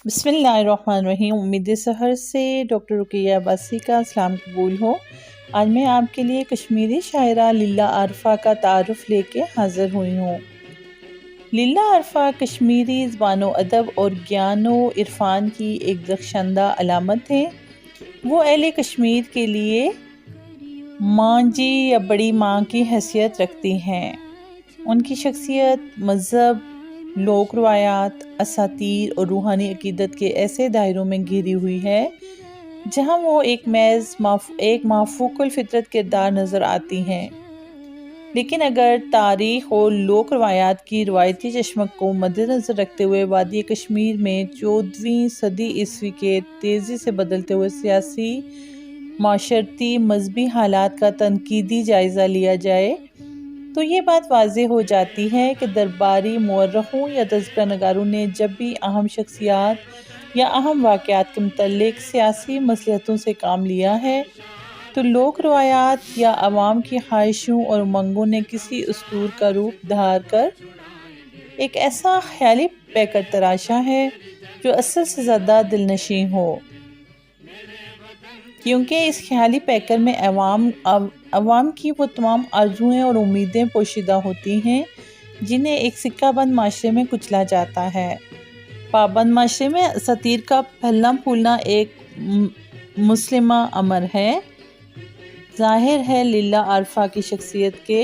بسم اللہ الرحمن الرحیم۔ امید سحر سے ڈاکٹر رقیہ عباسی کا سلام قبول ہو۔ آج میں آپ کے لیے کشمیری شاعرہ لیلا عارفہ کا تعارف لے کے حاضر ہوئی ہوں۔ لیلا عارفہ کشمیری زبان و ادب اور گیان و عرفان کی ایک رخشندہ علامت ہیں۔ وہ اہل کشمیر کے لیے ماں جی یا بڑی ماں کی حیثیت رکھتی ہیں۔ ان کی شخصیت مذہب، لوک روایات، اساطیر اور روحانی عقیدت کے ایسے دائروں میں گھری ہوئی ہے جہاں وہ ایک مافوق الفطرت کردار نظر آتی ہیں۔ لیکن اگر تاریخ اور لوک روایات کی روایتی چشمک کو مد نظر رکھتے ہوئے وادی کشمیر میں 14ویں صدی عیسوی کے تیزی سے بدلتے ہوئے سیاسی، معاشرتی، مذہبی حالات کا تنقیدی جائزہ لیا جائے تو یہ بات واضح ہو جاتی ہے کہ درباری مورخوں یا تذکرہ نگاروں نے جب بھی اہم شخصیات یا اہم واقعات کے متعلق سیاسی مصلحتوں سے کام لیا ہے تو لوک روایات یا عوام کی خواہشوں اور امنگوں نے کسی اسطور کا روپ دھار کر ایک ایسا خیالی پیکر تراشا ہے جو اصل سے زیادہ دلنشین ہو، کیونکہ اس خیالی پیکر میں عوام کی وہ تمام آرزوئیں اور امیدیں پوشیدہ ہوتی ہیں جنہیں ایک سکہ بند معاشرے میں کچلا جاتا ہے۔ پابند معاشرے میں اساطیر کا پھلنا پھولنا ایک مسلمہ امر ہے۔ ظاہر ہے لیلا عارفہ کی شخصیت کے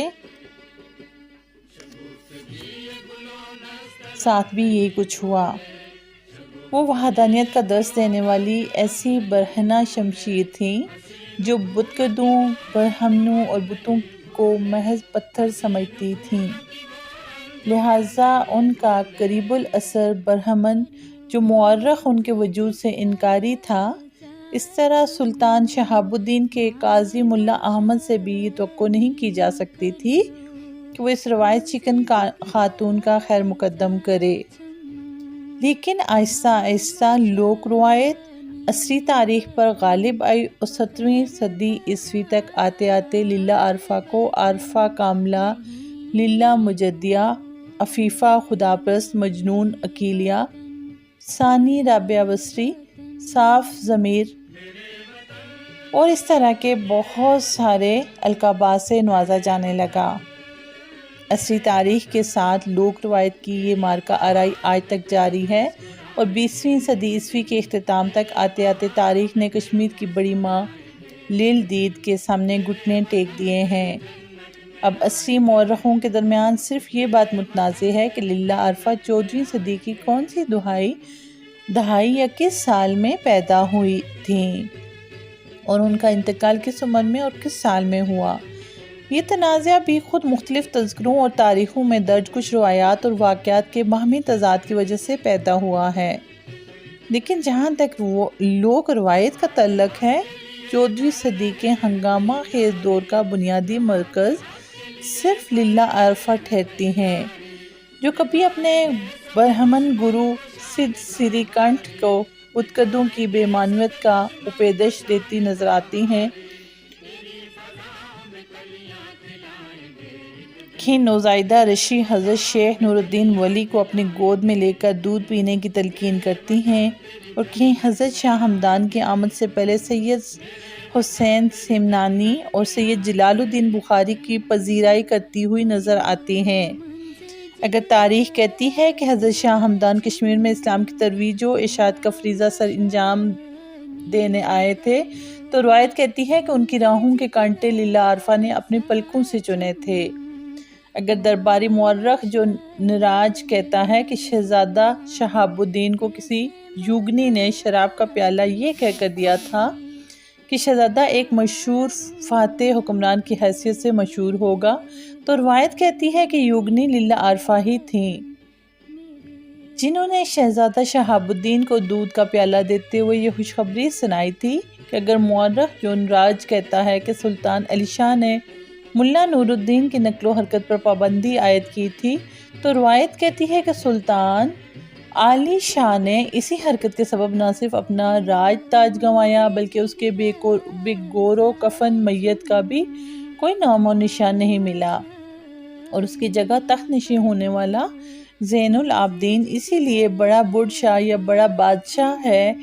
ساتھ بھی یہی کچھ ہوا۔ وہ وحدانیت کا درس دینے والی ایسی برہنہ شمشیر تھیں جو بت گردوں، برہمنوں اور بتوں کو محض پتھر سمجھتی تھیں، لہٰذا ان کا قریب الاثر برہمن جو مورخ ان کے وجود سے انکاری تھا، اس طرح سلطان شہاب الدین کے قاضی ملا احمد سے بھی یہ توقع نہیں کی جا سکتی تھی کہ وہ اس روایت شکن خاتون کا خیر مقدم کرے۔ لیکن آہستہ آہستہ لوک روایت عصری تاریخ پر غالب آئی اور 17ویں صدی عیسوی تک آتے آتے لیلا عارفہ کو عارفہ کاملہ، لیلا مجدیہ، عفیفہ خدا پرست مجنون عقیلیہ، ثانی رابعہ بصری، صاف ضمیر اور اس طرح کے بہت سارے القابات سے نوازا جانے لگا۔ عصری تاریخ کے ساتھ لوک روایت کی یہ مارکہ آرائی آج تک جاری ہے اور 20ویں صدی عیسوی کے اختتام تک آتے آتے تاریخ نے کشمیر کی بڑی ماں لیل دید کے سامنے گھٹنے ٹیک دیے ہیں۔ اب عصری مورخوں کے درمیان صرف یہ بات متنازع ہے کہ لیلا عارفہ 14ویں صدی کی کون سی دہائی یا کس سال میں پیدا ہوئی تھیں اور ان کا انتقال کس عمر میں اور کس سال میں ہوا۔ یہ تنازع بھی خود مختلف تذکروں اور تاریخوں میں درج کچھ روایات اور واقعات کے باہمی تضاد کی وجہ سے پیدا ہوا ہے۔ لیکن جہاں تک لوک روایت کا تعلق ہے، 14ویں صدی کے ہنگامہ خیز دور کا بنیادی مرکز صرف لیلا عارفہ ٹھہرتی ہیں، جو کبھی اپنے برہمن گرو سدھ سری کنٹھ کو بت گردوں کی بے معنویت کا اپدیش دیتی نظر آتی ہیں کہ نوزائیدہ رشی حضرت شیخ نور الدین ولی کو اپنی گود میں لے کر دودھ پینے کی تلقین کرتی ہیں، اور کہیں حضرت شاہ ہمدان کی آمد سے پہلے سید حسین سمنانی اور سید جلال الدین بخاری کی پذیرائی کرتی ہوئی نظر آتی ہیں۔ اگر تاریخ کہتی ہے کہ حضرت شاہ ہمدان کشمیر میں اسلام کی ترویج و اشاعت کا فریضہ سر انجام دینے آئے تھے تو روایت کہتی ہے کہ ان کی راہوں کے کانٹے لیلا عارفہ نے اپنے پلکوں سے چنے تھے۔ اگر درباری مورخ جو نراج کہتا ہے کہ شہزادہ شہاب الدین کو کسی یوگنی نے شراب کا پیالہ یہ کہہ کر دیا تھا کہ شہزادہ ایک مشہور فاتح حکمران کی حیثیت سے مشہور ہوگا، تو روایت کہتی ہے کہ یوگنی لیلا عارفہ ہی تھیں جنہوں نے شہزادہ شہاب الدین کو دودھ کا پیالہ دیتے ہوئے یہ خوشخبری سنائی تھی کہ اگر مورخ جو نراج کہتا ہے کہ سلطان علی شاہ نے ملا نور الدین کی نقل و حرکت پر پابندی عائد کی تھی تو روایت کہتی ہے کہ سلطان علی شاہ نے اسی حرکت کے سبب نہ صرف اپنا راج تاج گنوایا بلکہ اس کے بے گور و کفن میت کا بھی کوئی نام و نشان نہیں ملا، اور اس کی جگہ تخت نشین ہونے والا زین العابدین اسی لیے بڑا بادشاہ یا بڑا بادشاہ ہے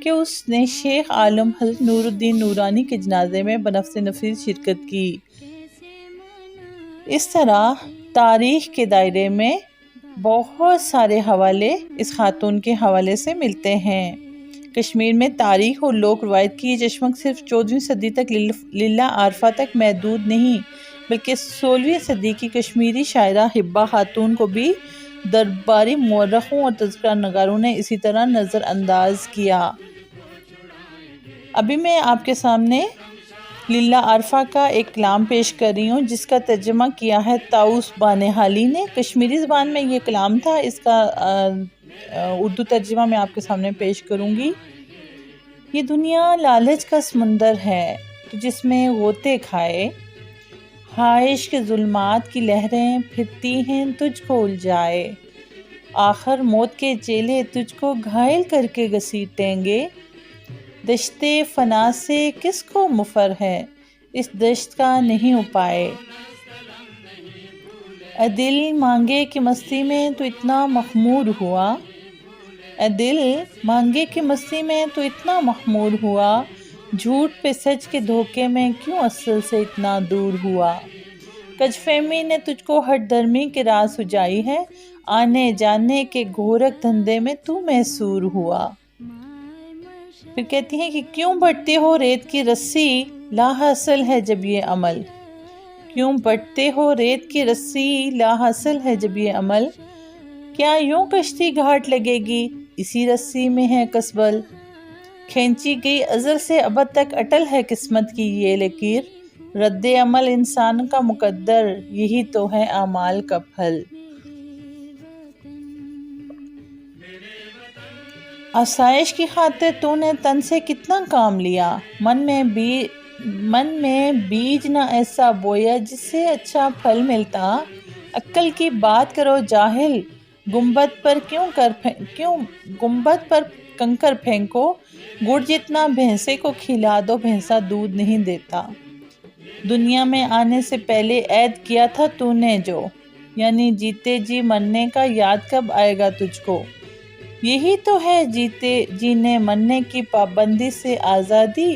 کہ اس نے شیخ عالم حضرت نور الدین نورانی کے جنازے میں بنفس نفیس شرکت کی۔ اس طرح تاریخ کے دائرے میں بہت سارے حوالے اس خاتون کے حوالے سے ملتے ہیں۔ کشمیر میں تاریخ اور لوک روایت کی یہ چشمک صرف 14ویں صدی تک للہ عارفہ تک محدود نہیں بلکہ 16ویں صدی کی کشمیری شاعرہ حبہ خاتون کو بھی درباری مورخوں اور تذکرہ نگاروں نے اسی طرح نظر انداز کیا۔ ابھی میں آپ کے سامنے للہ عارفہ کا ایک کلام پیش کر رہی ہوں جس کا ترجمہ کیا ہے طاؤس بانہالی نے۔ کشمیری زبان میں یہ کلام تھا، اس کا اردو ترجمہ میں آپ کے سامنے پیش کروں گی۔ یہ دنیا لالچ کا سمندر ہے تو جس میں غوطے کھائے، خواہش کے ظلمات کی لہریں پھرتی ہیں تجھ کو الجھائے، آخر موت کے چیلے تجھ کو گھائل کر کے گھسیٹیں گے، دشت فنا سے کس کو مفر ہے اس دشت کا نہیں اپائے، اے دل مانگے کی مستی میں تو اتنا مخمور ہوا، اے دل مانگے کی مستی میں تو اتنا مخمور ہوا، جھوٹ پہ سچ کے دھوکے میں کیوں اصل سے اتنا دور ہوا، کج فہمی نے تجھ کو ہٹ دھرمی کے راہ سجائی ہے، آنے جانے کے گھورک دھندے میں تو محصور ہوا۔ پھر کہتی ہیں کہ کیوں بٹتے ہو ریت کی رسی، لا حاصل ہے جب یہ عمل، کیوں بٹتے ہو ریت کی رسی، لا حاصل ہے جب یہ عمل، کیا یوں کشتی گھاٹ لگے گی اسی رسی میں ہے کسبل، کھینچی گئی ازل سے ابد تک اٹل ہے قسمت کی یہ لکیر، رد عمل انسان کا مقدر یہی تو ہے اعمال کا پھل۔ آسائش کی خاطر تو نے تن سے کتنا کام لیا، من میں بیج نہ ایسا بویا جس سے اچھا پھل ملتا، عقل کی بات کرو جاہل، گنبد پر کنکر پھینکو، گڑ جتنا بھینسے کو کھلا دو بھینسا دودھ نہیں دیتا، دنیا میں آنے سے پہلے عہد کیا تھا تو نے جو، یعنی جیتے جی مرنے کا یاد کب آئے گا تجھ کو، یہی تو ہے جینے مرنے کی پابندی سے آزادی،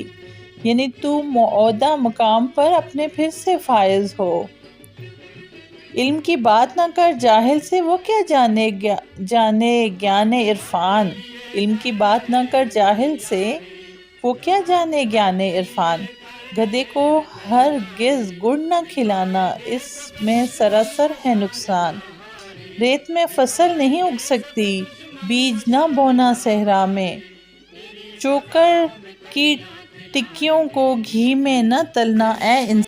یعنی تو معودہ مقام پر اپنے پھر سے فائز ہو، علم کی بات نہ کر جاہل سے وہ کیا جانے گیان عرفان، علم کی بات نہ کر جاہل سے وہ کیا جانے گیان عرفان، گدھے کو ہرگز گڑ نہ کھلانا اس میں سراسر ہے نقصان، ریت میں فصل نہیں اگ سکتی بیج نہ بونا صحرا میں، چوکر کی ٹکیوں کو گھی میں نہ تلنا اے انسان۔